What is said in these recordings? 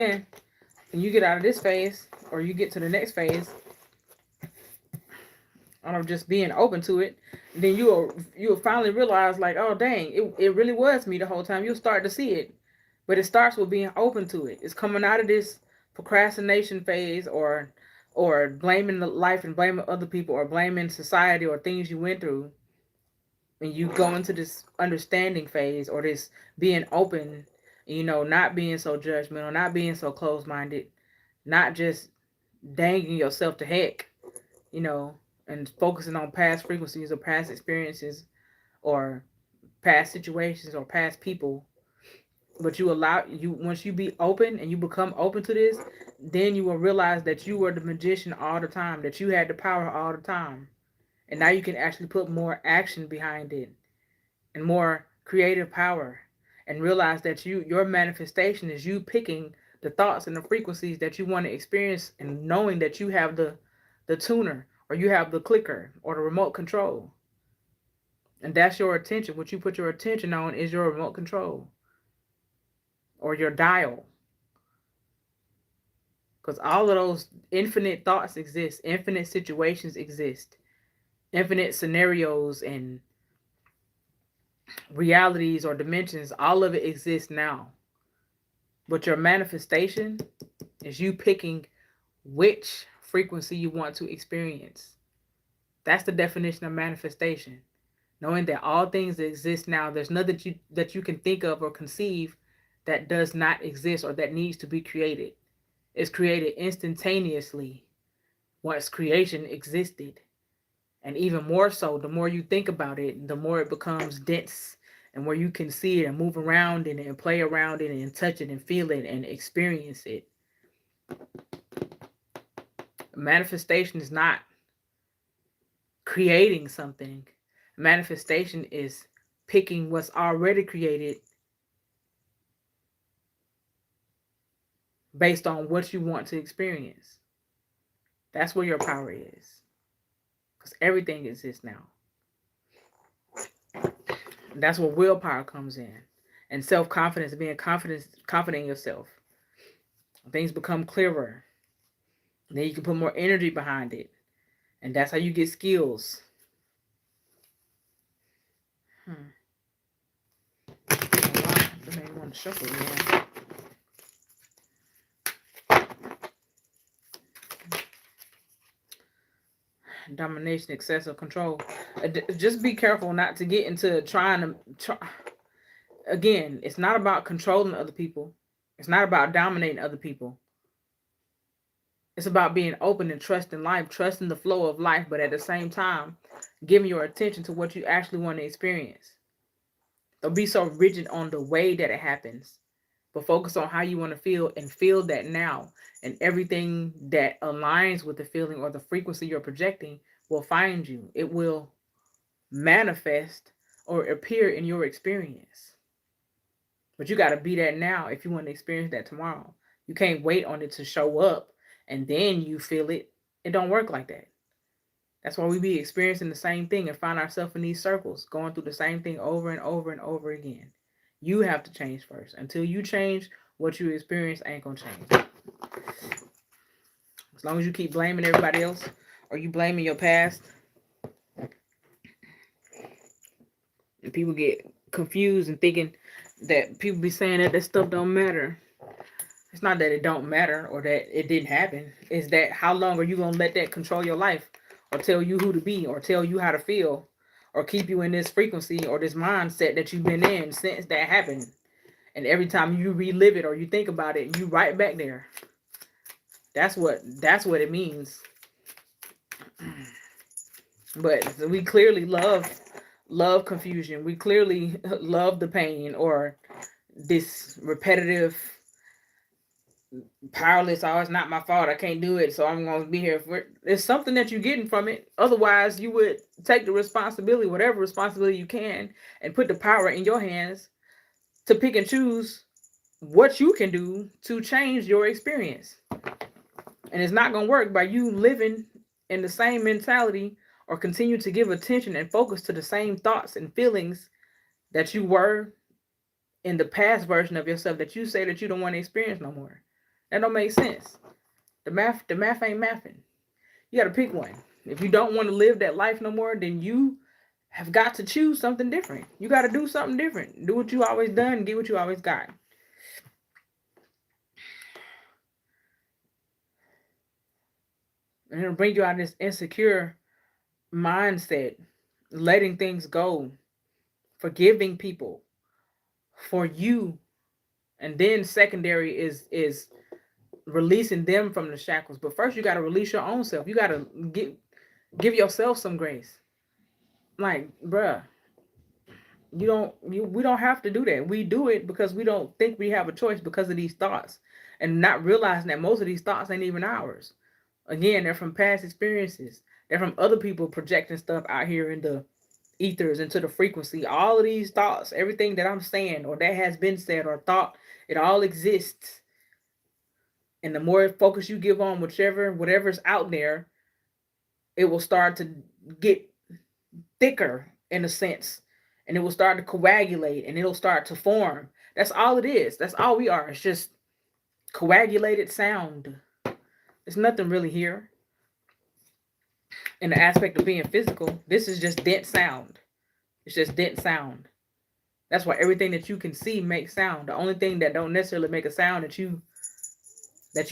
And you get out of this phase, or you get to the next phase, of just being open to it, then you'll finally realize, like, oh dang, it really was me the whole time. You'll start to see it. But it starts with being open to it. It's coming out of this procrastination phase, or blaming the life and blaming other people or blaming society or things you went through. And you go into this understanding phase, or this being open, not being so judgmental, not being so closed minded, not just danging yourself to heck, you know, and focusing on past frequencies or past experiences or past situations or past people. But once you be open and you become open to this, then you will realize that you were the magician all the time, that you had the power all the time. And now you can actually put more action behind it and more creative power, and realize that your manifestation is you picking the thoughts and the frequencies that you want to experience, and knowing that you have the tuner, or you have the clicker or the remote control. And that's your attention. What you put your attention on is your remote control or your dial. Because all of those infinite thoughts exist, infinite situations exist, infinite scenarios and realities or dimensions, all of it exists now. But your manifestation is you picking which frequency you want to experience. That's the definition of manifestation. Knowing that all things that exist now, there's nothing that you can think of or conceive that does not exist or that needs to be created. It's created instantaneously once creation existed. And even more so, the more you think about it, the more it becomes dense, and where you can see it and move around in it and play around in it and touch it and feel it and experience it. Manifestation is not creating something. Manifestation is picking what's already created based on what you want to experience. That's where your power is. Because everything exists now. And that's where willpower comes in. And self-confidence, being confident in yourself. Things become clearer. Then you can put more energy behind it. And that's how you get skills. I made me want to shuffle again. Domination, excessive control. Just be careful not to get into again, it's not about controlling other people. It's not about dominating other people. It's about being open and trusting life, trusting the flow of life, but at the same time, giving your attention to what you actually want to experience. Don't be so rigid on the way that it happens, but focus on how you want to feel, and feel that now. And everything that aligns with the feeling or the frequency you're projecting will find you. It will manifest or appear in your experience. But you got to be that now if you want to experience that tomorrow. You can't wait on it to show up and then you feel it. It don't work like that. That's why we be experiencing the same thing and find ourselves in these circles, going through the same thing over and over and over again. You have to change first. Until you change, what you experience ain't gonna change. As long as you keep blaming everybody else, or you blaming your past, and people get confused and thinking that people be saying that that stuff don't matter. It's not that it don't matter or that it didn't happen. It's that how long are you gonna let that control your life, or tell you who to be, or tell you how to feel, or keep you in this frequency or this mindset that you've been in since that happened. And every time you relive it or you think about it, you right back there. That's what it means. But we clearly love confusion. We clearly love the pain, or this repetitive powerless. Oh, it's not my fault. I can't do it, so I'm gonna be here for it. There's something that you're getting from it. Otherwise, you would take the responsibility, whatever responsibility you can, and put the power in your hands to pick and choose what you can do to change your experience. And it's not gonna work by you living in the same mentality, or continue to give attention and focus to the same thoughts and feelings that you were in the past version of yourself that you say that you don't want to experience no more. That don't make sense. The math ain't mathing. You got to pick one. If you don't want to live that life no more, then you have got to choose something different. You got to do something different. Do what you always done. Get what you always got. And it'll bring you out of this insecure mindset, letting things go, forgiving people for you. And then secondary is releasing them from the shackles. But first you got to release your own self. You got to give yourself some grace. Like, bruh, we don't have to do that. We do it because we don't think we have a choice because of these thoughts, and not realizing that most of these thoughts ain't even ours. Again, they're from past experiences. They're from other people projecting stuff out here in the ethers, into the frequency. All of these thoughts, everything that I'm saying or that has been said or thought, it all exists. And the more focus you give on whatever's out there, it will start to get thicker in a sense, and it will start to coagulate, and it'll start to form. That's all it is. That's all we are. It's just coagulated sound. There's nothing really here in the aspect of being physical. This is just dense sound. It's just dense sound. That's why everything that you can see makes sound. The only thing that don't necessarily make a sound that you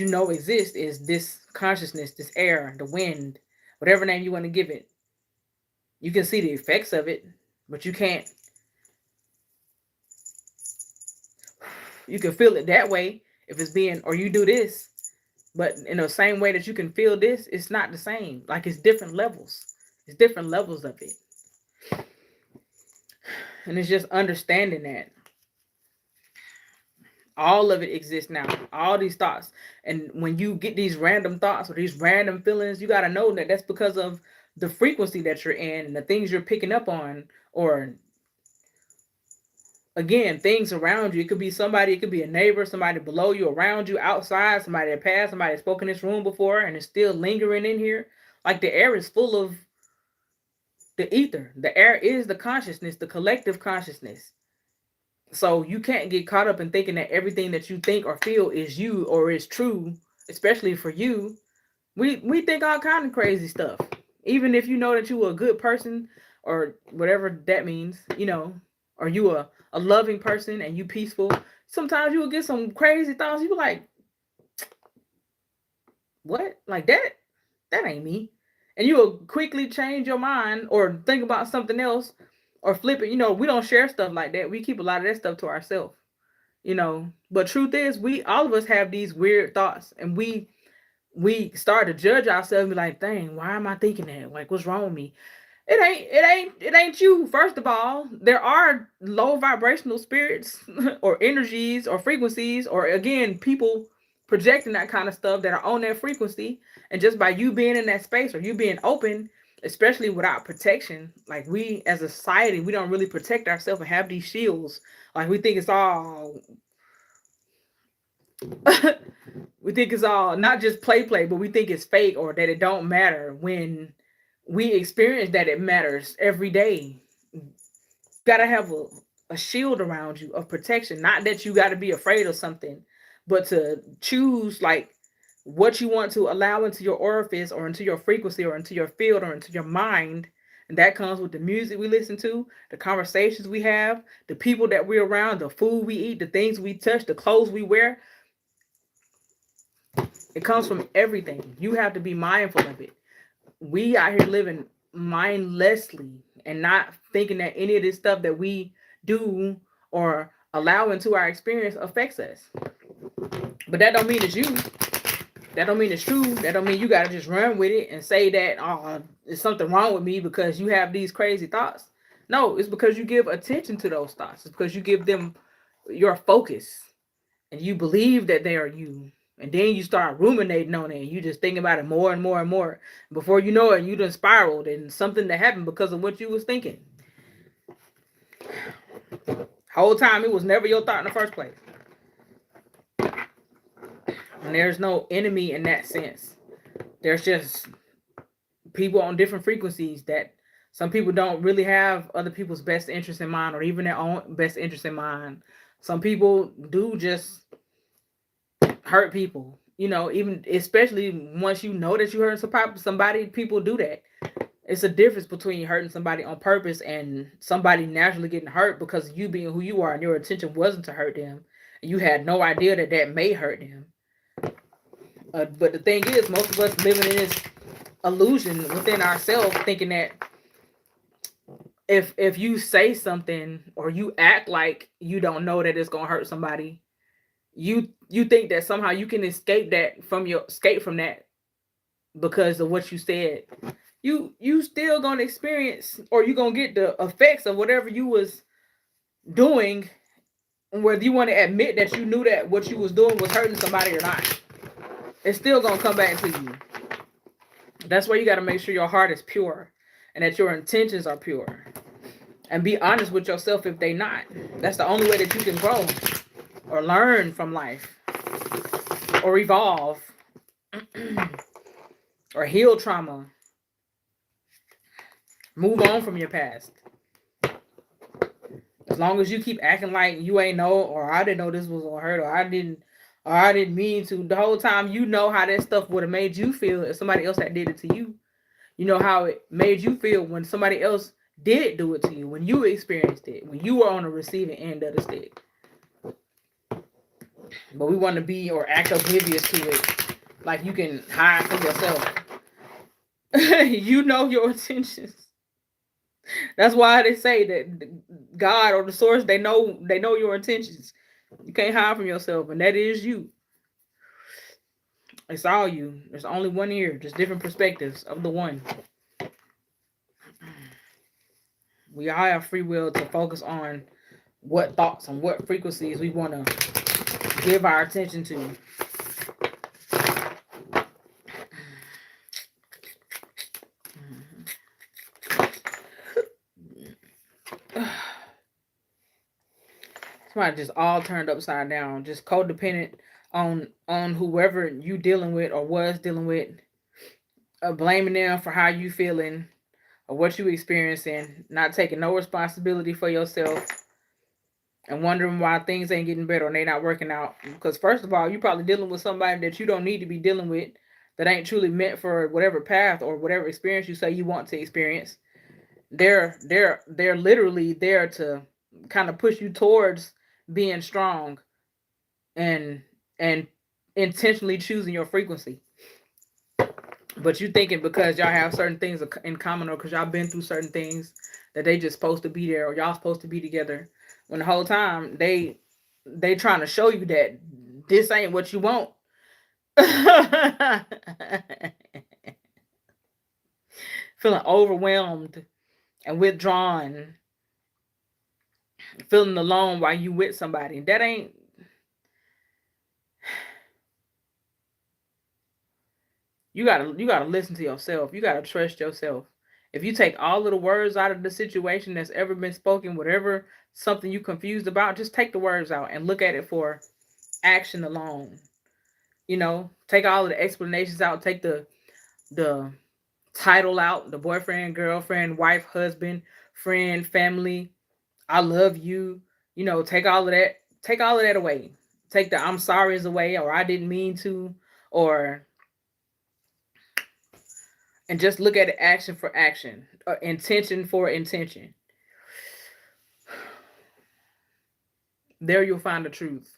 know exists is this consciousness, this air, the wind, whatever name you want to give it. You can see the effects of it, but you can't. You can feel it that way if it's being, or you do this, but in the same way that you can feel this, it's not the same. Like, it's different levels. It's different levels of it. And it's just understanding that all of it exists now. All these thoughts. And when you get these random thoughts or these random feelings, you got to know that that's because of the frequency that you're in and the things you're picking up on, or again, things around you. It could be somebody, it could be a neighbor, somebody below you, around you, outside, somebody that passed, somebody that spoke in this room before and is still lingering in here. Like, the air is full of the ether. The air is the consciousness, the collective consciousness. So you can't get caught up in thinking that everything that you think or feel is you or is true, especially for you. We think all kind of crazy stuff. Even if you know that you are a good person or whatever that means, or you are a loving person and you peaceful, sometimes you will get some crazy thoughts. You be like, what? Like, that ain't me. And you will quickly change your mind or think about something else or flip it. We don't share stuff like that. We keep a lot of that stuff to ourselves. But truth is, all of us have these weird thoughts, and we start to judge ourselves and be like, dang, why am I thinking that? Like, what's wrong with me? It ain't you. First of all, there are low vibrational spirits or energies or frequencies, or again, people projecting that kind of stuff that are on that frequency. And just by you being in that space or you being open, especially without protection, like, we as a society, we don't really protect ourselves and have these shields. Like, we think it's all we think it's all not just play, but we think it's fake or that it don't matter, when we experience that it matters every day. You gotta have a shield around you of protection. Not that you gotta be afraid of something, but to choose, like, what you want to allow into your orifice or into your frequency or into your field or into your mind. And that comes with the music we listen to, the conversations we have, the people that we're around, the food we eat, the things we touch, the clothes we wear. It comes from everything. You have to be mindful of it. We out here living mindlessly and not thinking that any of this stuff that we do or allow into our experience affects us. But that don't mean it's you. That don't mean it's true. That don't mean you got to just run with it and say that, oh, there's something wrong with me because you have these crazy thoughts. No, it's because you give attention to those thoughts. It's because you give them your focus and you believe that they are you. And then you start ruminating on it and you just think about it more and more and more. Before you know it, you done spiraled and something that happened because of what you was thinking. Whole time it was never your thought in the first place. And there's no enemy in that sense. There's just people on different frequencies that some people don't really have other people's best interest in mind or even their own best interest in mind. Some people do just hurt people. Even especially once you know that you hurt somebody, people do that. It's a difference between hurting somebody on purpose and somebody naturally getting hurt because you being who you are and your intention wasn't to hurt them. You had no idea that that may hurt them. But the thing is, most of us living in this illusion within ourselves, thinking that if you say something or you act like you don't know that it's gonna hurt somebody, you think that somehow you can escape from that because of what you said. You still gonna experience, or you gonna get the effects of whatever you was doing, whether you want to admit that you knew that what you was doing was hurting somebody or not. It's still gonna come back to you. That's why you got to make sure your heart is pure and that your intentions are pure, and be honest with yourself if they not. That's the only way that you can grow or learn from life or evolve or heal trauma. Move on from your past. As long as you keep acting like you ain't know, or I didn't know this was gonna hurt, or I didn't mean to, the whole time you know how that stuff would have made you feel if somebody else that did it to you. You know how it made you feel when somebody else did do it to you, when you experienced it, when you were on the receiving end of the stick. But we want to be or act oblivious to it, like you can hide from yourself. You know your intentions. That's why they say that God or the source, they know your intentions. You can't hide from yourself, and that is you. It's all you. There's only one ear, just different perspectives of the one. We all have free will to focus on what thoughts and what frequencies we want to give our attention to. Somebody just all turned upside down, just codependent on whoever you dealing with or was dealing with, blaming them for how you feeling or what you experiencing, not taking no responsibility for yourself, and wondering why things ain't getting better and they not working out. Because first of all, you probably dealing with somebody that you don't need to be dealing with, that ain't truly meant for whatever path or whatever experience you say you want to experience. They're literally there to kind of push you towards being strong and intentionally choosing your frequency. But you thinking because y'all have certain things in common, or because y'all been through certain things, that they just supposed to be there, or y'all supposed to be together, when the whole time they trying to show you that this ain't what you want. Feeling overwhelmed and withdrawn, feeling alone while you with somebody. That ain't. You gotta listen to yourself. You gotta trust yourself. If you take all of the words out of the situation that's ever been spoken, whatever something you confused about, just take the words out and look at it for action alone. Take all of the explanations out. Take the title out, the boyfriend, girlfriend, wife, husband, friend, family, I love you. Take all of that. Take all of that away. Take the I'm sorry's away, or I didn't mean to, or and just look at it action for action, intention for intention. There you'll find the truth,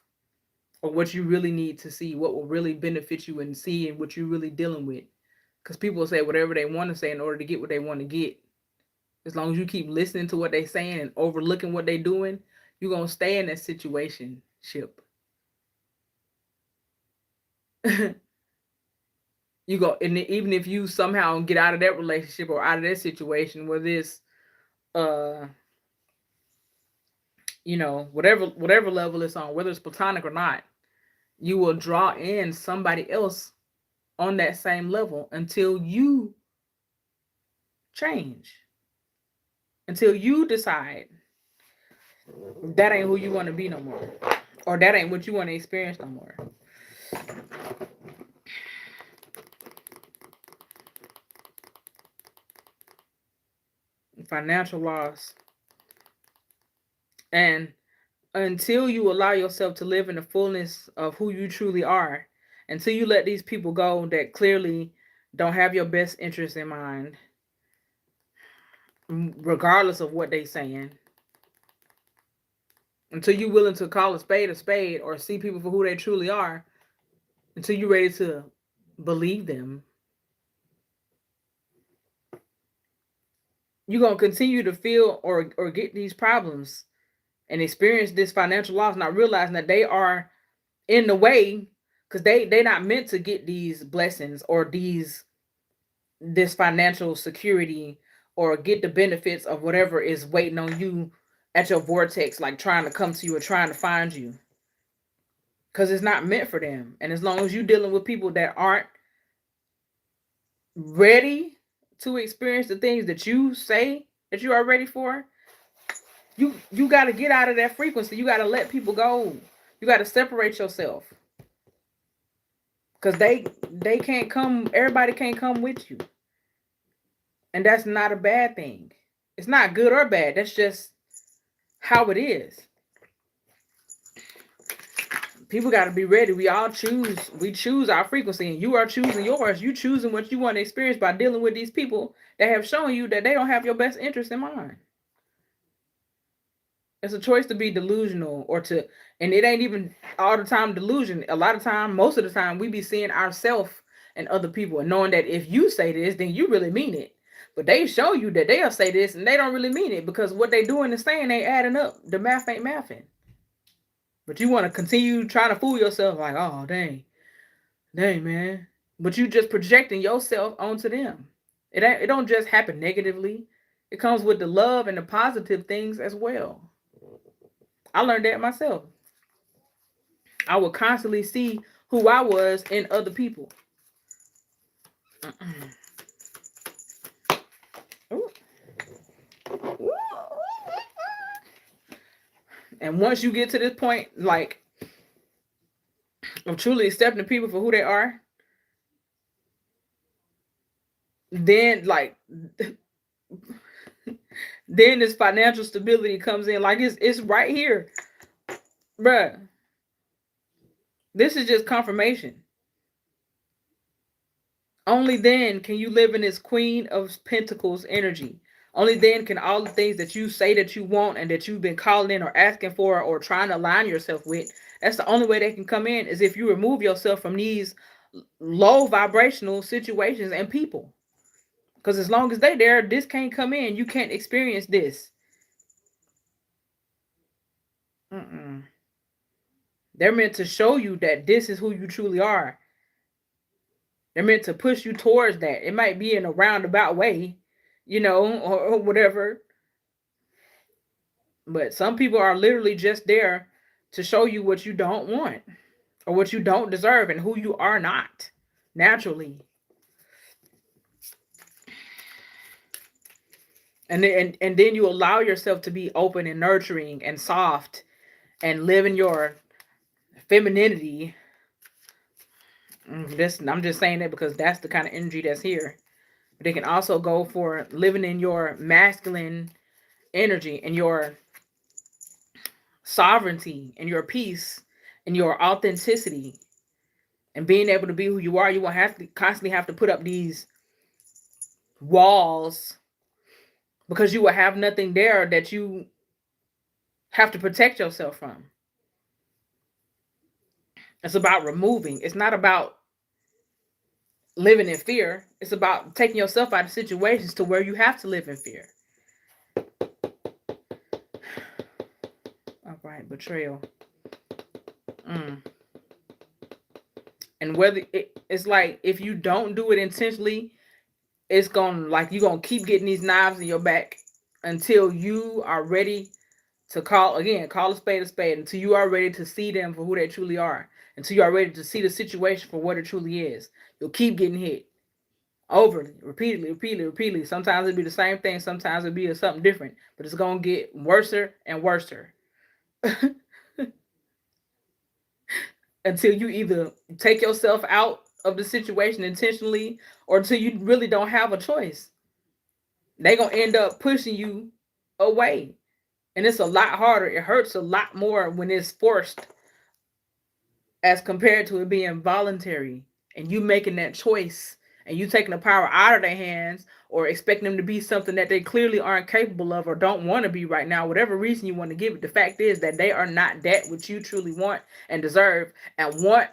or what you really need to see, what will really benefit you and see, and what you're really dealing with. Because people say whatever they want to say in order to get what they want to get. As long as you keep listening to what they're saying and overlooking what they're doing, you're going to stay in that situation ship. You go, and even if you somehow get out of that relationship or out of that situation, whether it's whatever level it's on, whether it's platonic or not, you will draw in somebody else on that same level until you change, until you decide that ain't who you want to be no more, or that ain't what you want to experience no more. Financial loss. And until you allow yourself to live in the fullness of who you truly are, until you let these people go that clearly don't have your best interest in mind, regardless of what they saying, until you're willing to call a spade or see people for who they truly are, until you're ready to believe them, you're going to continue to feel or get these problems and experience this financial loss, not realizing that they are in the way, because they not meant to get these blessings or this financial security or get the benefits of whatever is waiting on you at your vortex, like trying to come to you or trying to find you, because it's not meant for them. And as long as you're dealing with people that aren't ready to experience the things that you say that you are ready for, you got to get out of that frequency. You got to let people go. You got to separate yourself, because they can't come. Everybody can't come with you, and that's not a bad thing. It's not good or bad. That's just how it is. People got to be ready. We choose our frequency, and you are choosing yours. You choosing what you want to experience by dealing with these people that have shown you that they don't have your best interest in mind. It's a choice to be delusional and it ain't even all the time delusion. A lot of time, most of the time, we be seeing ourselves and other people and knowing that if you say this, then you really mean it. But they show you that they'll say this and they don't really mean it, because what they doing and saying ain't adding up. The math ain't mathing. But you want to continue trying to fool yourself like, oh, dang, man. But you just projecting yourself onto them. It don't just happen negatively. It comes with the love and the positive things as well. I learned that myself. I would constantly see who I was in other people. And once you get to this point, like, of truly accepting people for who they are, then then this financial stability comes in. Like, it's right here, bruh. This is just confirmation. Only then can you live in this Queen of Pentacles energy. Only then can all the things that you say that you want and that you've been calling in or asking for or trying to align yourself with, that's the only way they can come in, is if you remove yourself from these low vibrational situations and people. Because as long as they're there, this can't come in. You can't experience this. They're meant to show you that this is who you truly are. They're meant to push you towards that. It might be in a roundabout way, or whatever. But some people are literally just there to show you what you don't want or what you don't deserve and who you are not naturally. And then you allow yourself to be open and nurturing and soft and live in your femininity. I'm just saying that because that's the kind of energy that's here. But they can also go for living in your masculine energy and your sovereignty and your peace and your authenticity and being able to be who you are. You won't have to constantly have to put up these walls, because you will have nothing there that you have to protect yourself from. It's about removing. It's not about living in fear. It's about taking yourself out of situations to where you have to live in fear. All right, betrayal. And whether it's like, if you don't do it intentionally, it's going to, like, you're going to keep getting these knives in your back until you are ready to call a spade, until you are ready to see them for who they truly are, until you are ready to see the situation for what it truly is. You'll keep getting hit overly, repeatedly. Sometimes it'll be the same thing. Sometimes it'll be something different, but it's going to get worse and worse until you either take yourself out of the situation intentionally, or until you really don't have a choice. They're going to end up pushing you away. And it's a lot harder. It hurts a lot more when it's forced as compared to it being voluntary and you making that choice and you taking the power out of their hands or expecting them to be something that they clearly aren't capable of or don't want to be right now, whatever reason you want to give it. The fact is that they are not that which you truly want and deserve and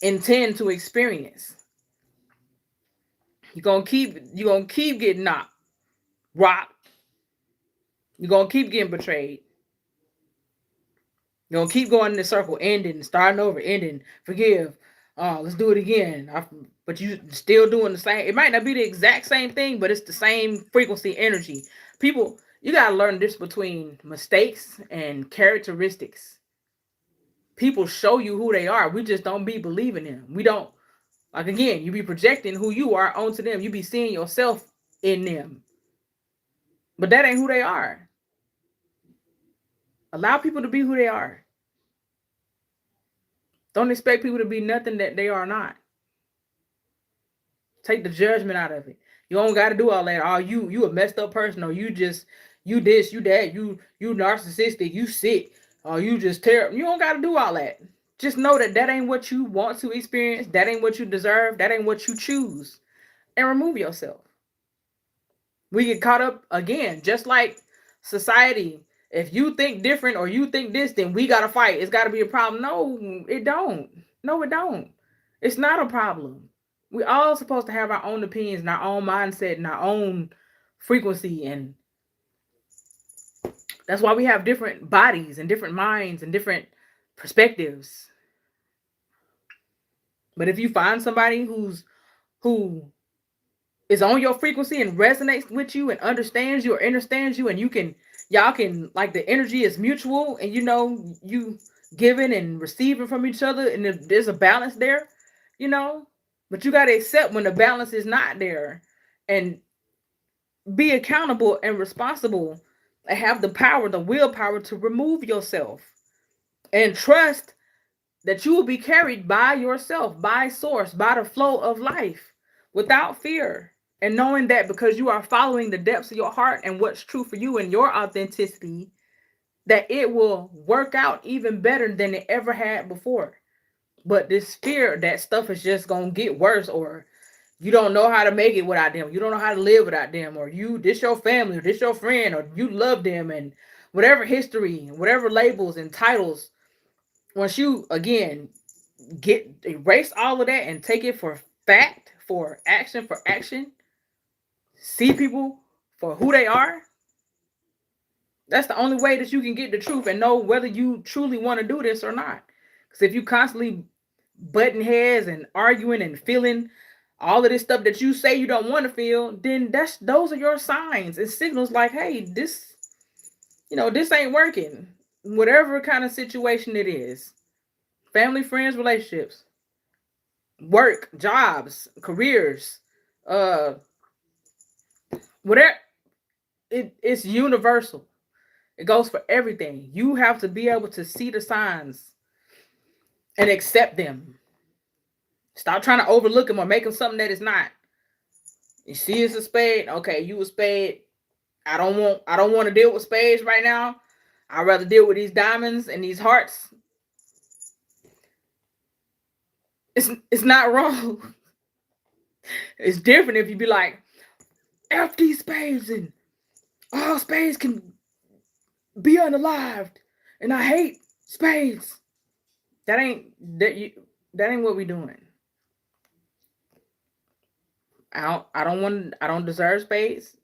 intend to experience. You're gonna keep getting knocked, rocked. You're gonna keep getting betrayed. You're gonna keep going in the circle, ending, starting over, ending, forgive. Let's do it again. But you still doing the same. It might not be the exact same thing, but it's the same frequency, energy. People, you gotta learn this between mistakes and characteristics. People show you who they are. We just don't be believing them. We don't, like, again, you be projecting who you are onto them. You be seeing yourself in them. But that ain't who they are. Allow people to be who they are. Don't expect people to be nothing that they are not. Take the judgment out of it. You don't got to do all that. Oh, you a messed up person, or you this, you that, you narcissistic, you sick, or you just terrible. You don't got to do all that. Just know that that ain't what you want to experience. That ain't what you deserve. That ain't what you choose. And remove yourself. We get caught up again, just like society. If you think different or you think this, then we got to fight. It's got to be a problem. No, it don't. No, it don't. It's not a problem. We all supposed to have our own opinions and our own mindset and our own frequency. And that's why we have different bodies and different minds and different perspectives. But if you find somebody who is on your frequency and resonates with you and understands you or understands you, and y'all can, like, the energy is mutual, and you giving and receiving from each other, and there's a balance there, but you got to accept when the balance is not there and be accountable and responsible and have the power, the willpower to remove yourself and trust that you will be carried by yourself, by source, by the flow of life without fear. And knowing that because you are following the depths of your heart and what's true for you and your authenticity, that it will work out even better than it ever had before. But this fear that stuff is just going to get worse, or you don't know how to make it without them, you don't know how to live without them, or this your family, or this your friend, or you love them, and whatever history, whatever labels and titles, once you, again, erase all of that and take it for fact, for action, see people for who they are, that's the only way that you can get the truth and know whether you truly want to do this or not. Because if you constantly butting heads and arguing and feeling all of this stuff that you say you don't want to feel, then those are your signs and signals like, hey, this ain't working. Whatever kind of situation it is, family, friends, relationships, work, jobs, careers, whatever, it's universal. It goes for everything. You have to be able to see the signs and accept them. Stop trying to overlook them or make them something that it's not. You see it's a spade. Okay, you a spade. I don't want to deal with spades right now. I'd rather deal with these diamonds and these hearts. It's not wrong. It's different if you be like, F these spades and all spades can be unalived, and I hate spades. That ain't what we doing. I don't deserve spades.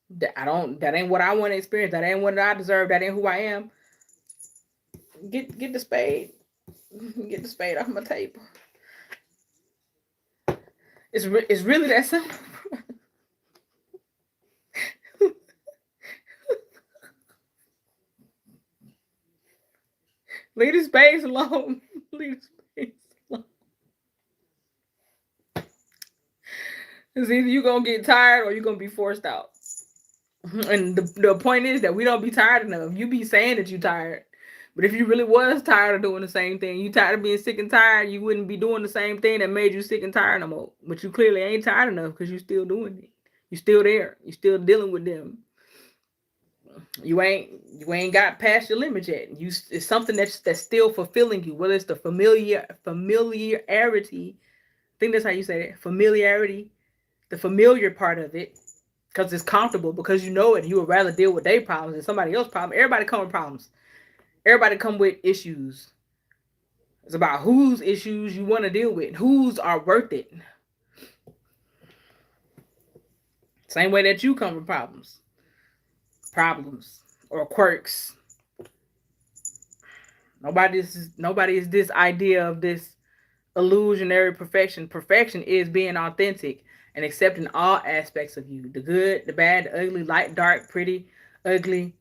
That ain't what I want to experience. That ain't what I deserve. That ain't who I am. Get the spade. Get the spade off my table. It's really that simple. Leave the spades alone. Leave the spades alone. It's either you gonna get tired or you're gonna be forced out. And the point is that we don't be tired enough. You be saying that you're tired. But if you really was tired of doing the same thing, you tired of being sick and tired, you wouldn't be doing the same thing that made you sick and tired no more. But you clearly ain't tired enough because you're still doing it. You're still there. You're still dealing with them. You ain't got past your limit yet. It's something that's still fulfilling you. Whether it's the familiarity. I think that's how you say it. Familiarity, the familiar part of it, because it's comfortable, because you know it. You would rather deal with their problems than somebody else's problem. Everybody come with problems. Everybody come with issues. It's about whose issues you want to deal with, whose are worth it. Same way that you come with problems or quirks. Nobody is this idea of this illusionary perfection. Perfection is being authentic and accepting all aspects of you: the good, the bad, the ugly, light, dark, pretty, ugly,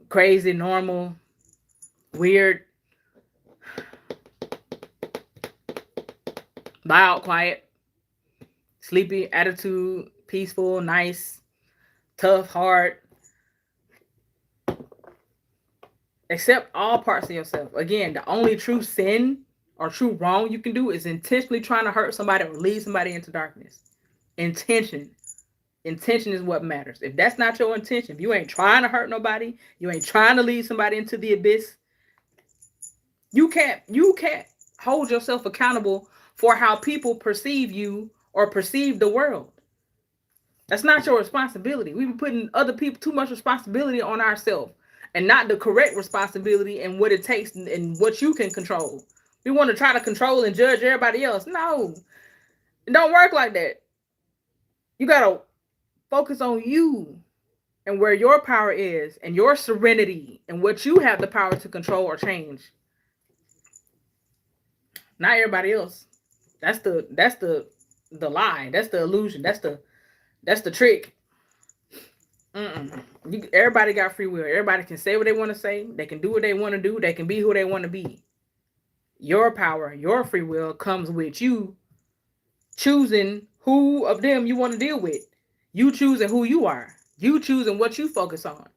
crazy, normal, weird, loud, quiet, sleepy, attitude, peaceful, nice, tough, hard. Accept all parts of yourself. Again, the only true sin or true wrong you can do is intentionally trying to hurt somebody or lead somebody into darkness. Intention is what matters. If that's not your intention, if you ain't trying to hurt nobody, you ain't trying to lead somebody into the abyss, you can't hold yourself accountable for how people perceive you or perceive the world. That's not your responsibility. We've been putting other people too much responsibility on ourselves, and not the correct responsibility and what it takes and what you can control. We want to try to control and judge everybody else. No, it don't work like that. You got to focus on you and where your power is and your serenity and what you have the power to control or change. Not everybody else. That's the lie. That's the illusion. That's the trick. Everybody got free will. Everybody can say what they want to say. They can do what they want to do. They can be who they want to be. Your power, your free will comes with you choosing who of them you want to deal with. You choosing who you are. You choosing what you focus on.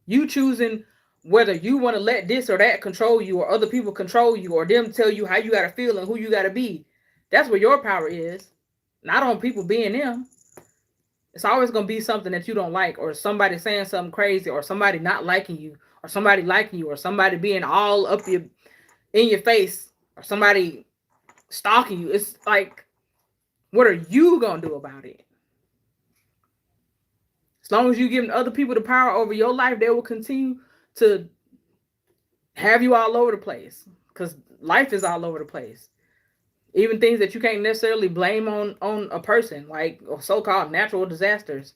You choosing whether you want to let this or that control you, or other people control you, or them tell you how you got to feel and who you got to be. That's where your power is. Not on people being them. It's always going to be something that you don't like, or somebody saying something crazy, or somebody not liking you, or somebody liking you, or somebody being all up in your face, or somebody stalking you. It's like, what are you going to do about it? As long as you giving other people the power over your life, they will continue to have you all over the place, because life is all over the place. Even things that you can't necessarily blame on a person, like so-called natural disasters.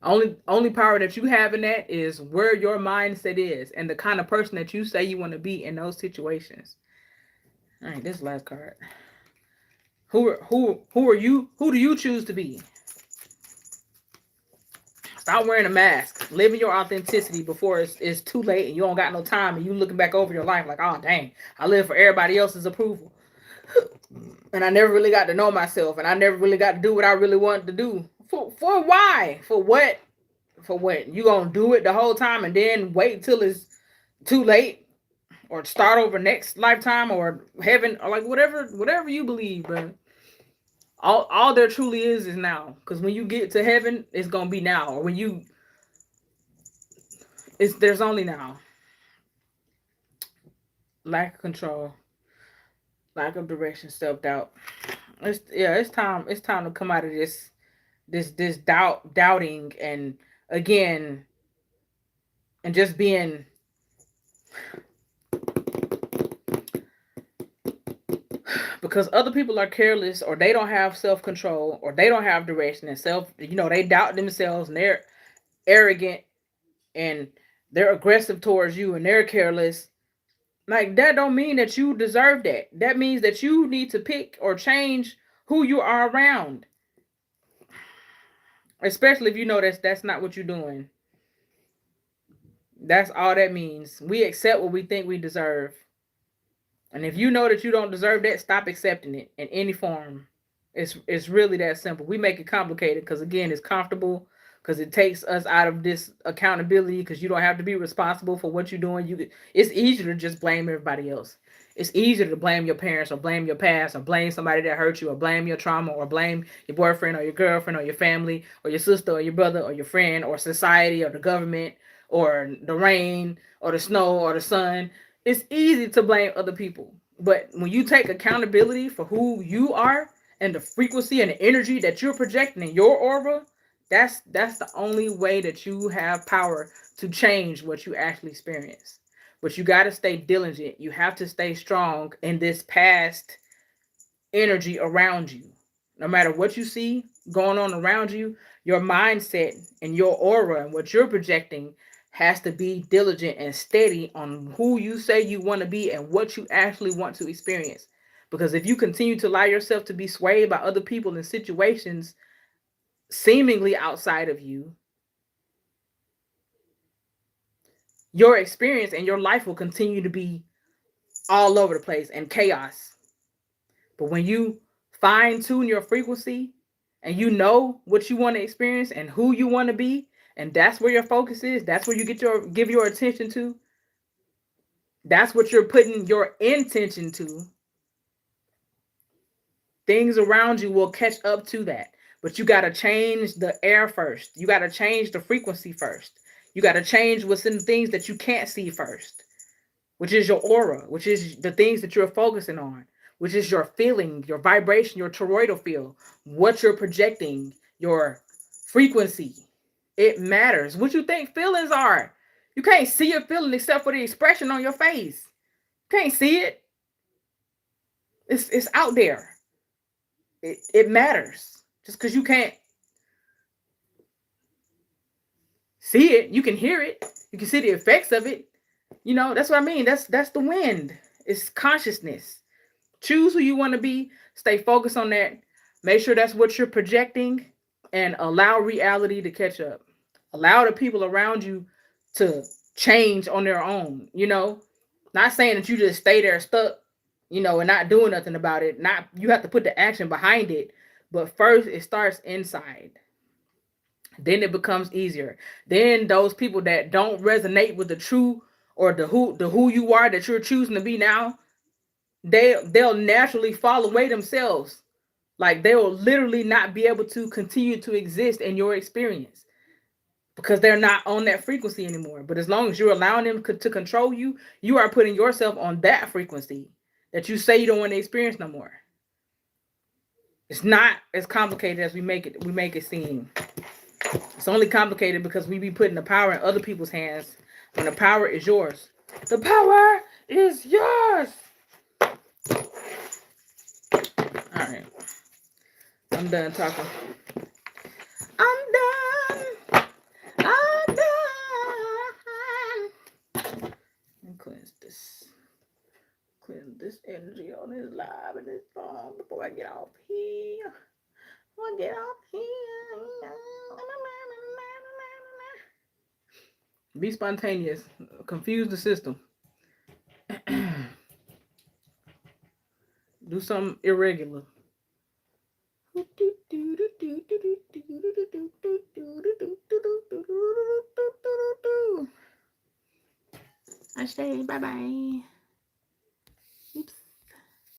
Only power that you have in that is where your mindset is and the kind of person that you say you want to be in those situations. All right, this last card. Who are you? Who do you choose to be? Stop wearing a mask. Live in your authenticity before it's too late and you don't got no time and you looking back over your life like, oh dang, I live for everybody else's approval. And I never really got to know myself, and I never really got to do what I really wanted to do. For why? For what? For what? You gonna do it the whole time and then wait till it's too late? Or start over next lifetime or heaven, or like whatever you believe, bro. All there truly is now. Because when you get to heaven, it's gonna be now. Or when there's only now. Lack of control, lack of direction, self-doubt. It's time to come out of this doubting, and again, and just being because other people are careless, or they don't have self-control, or they don't have direction and they doubt themselves, and they're arrogant, and they're aggressive towards you, and they're careless. Like, that don't mean that you deserve that. That means that you need to pick or change who you are around. Especially if you know that's not what you're doing. That's all that means. We accept what we think we deserve. And if you know that you don't deserve that, stop accepting it in any form. It's really that simple. We make it complicated because, again, it's comfortable, because it takes us out of this accountability, because you don't have to be responsible for what you're doing. It's easier to just blame everybody else. It's easier to blame your parents or blame your past or blame somebody that hurt you or blame your trauma or blame your boyfriend or your girlfriend or your family or your sister or your brother or your friend or society or the government or the rain or the snow or the sun. It's easy to blame other people. But when you take accountability for who you are and the frequency and the energy that you're projecting in your aura, that's the only way that you have power to change what you actually experience. But you got to stay diligent. You have to stay strong in this past energy around you. No matter what you see going on around you, your mindset and your aura and what you're projecting has to be diligent and steady on who you say you want to be and what you actually want to experience. Because if you continue to allow yourself to be swayed by other people and situations seemingly outside of you, your experience and your life will continue to be all over the place and chaos. But when you fine tune your frequency and you know what you want to experience and who you want to be, and that's where your focus is, that's where you give your attention to, that's what you're putting your intention to, things around you will catch up to that. But you got to change the air first. You got to change the frequency first. You got to change what's in the things that you can't see first, which is your aura, which is the things that you're focusing on, which is your feeling, your vibration, your toroidal field, what you're projecting, your frequency. It matters. What you think feelings are. You can't see a feeling except for the expression on your face. You can't see it. It's out there. It matters. Just because you can't see it, you can hear it. You can see the effects of it. You know, that's what I mean. That's the wind. It's consciousness. Choose who you want to be. Stay focused on that. Make sure that's what you're projecting and allow reality to catch up. Allow the people around you to change on their own, you know? Not saying that you just stay there stuck, you know, and not doing nothing about it. Not you have to put the action behind it, but first it starts inside. Then it becomes easier. Then those people that don't resonate with the true or the who you are that you're choosing to be now, they'll naturally fall away themselves. Like they will literally not be able to continue to exist in your experience because they're not on that frequency anymore. But as long as you're allowing them to control you, you are putting yourself on that frequency that you say you don't want to experience no more. It's not as complicated as we make it seem. It's only complicated because we be putting the power in other people's hands when the power is yours. The power is yours. All right. I'm done talking. I'm done. I'm done. And cleanse this energy on this live and this phone before I get off here. Be spontaneous. Confuse the system. Do something irregular. I say bye-bye.